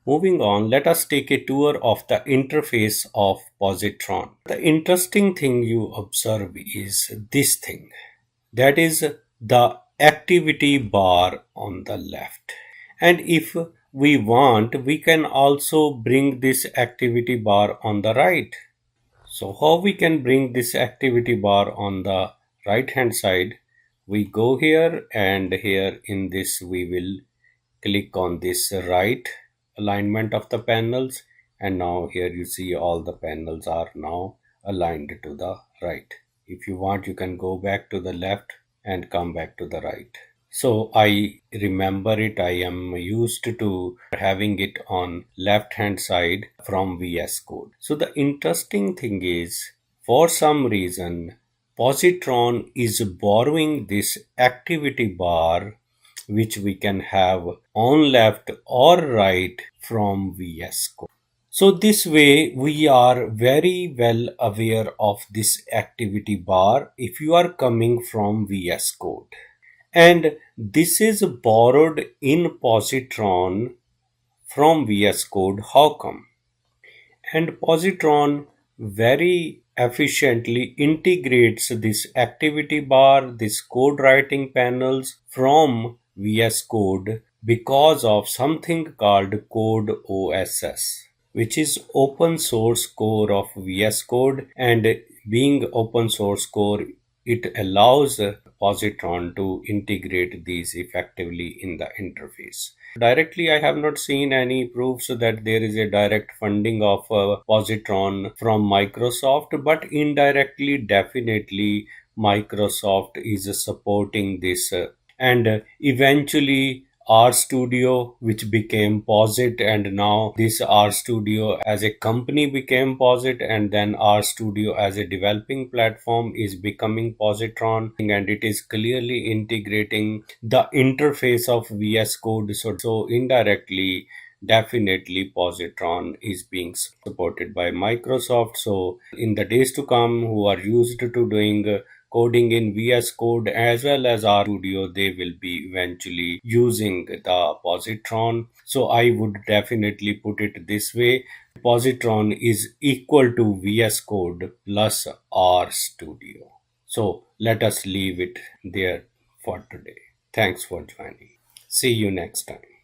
Moving on, let us take a tour of the interface of Positron. The interesting thing you observe is this thing. That is the activity bar on the left. And if we want, we can also bring this activity bar on the right. So how we can bring this activity bar on the right hand side? We go here, and here in this we will click on this right alignment of the panels, and now here you see all the panels are now aligned to the right. If you want, you can go back to the left and come back to the right. So I remember it, I am used to having it on left hand side from VS Code. So the interesting thing is, for some reason, Positron is borrowing this activity bar which we can have on left or right from VS Code. So this way we are very well aware of this activity bar if you are coming from VS Code. And this is borrowed in Positron from VS Code. How come? And Positron very efficiently integrates this activity bar, this code writing panels from VS Code because of something called Code OSS, which is open source core of VS Code. And being open source core, it allows Positron to integrate these effectively in the interface. Directly, I have not seen any proofs that there is a direct funding of Positron from Microsoft, but indirectly, definitely, Microsoft is supporting this. And eventually, RStudio, which became Posit, and now this RStudio as a company became Posit, and then RStudio as a developing platform is becoming Positron, and it is clearly integrating the interface of VS Code. So indirectly, definitely Positron is being supported by Microsoft. So in the days to come, who are used to doing coding in VS Code as well as RStudio, they will be eventually using the Positron. So I would definitely put it this way: Positron is equal to VS Code plus RStudio. So let us leave it there for today. Thanks for joining. See you next time.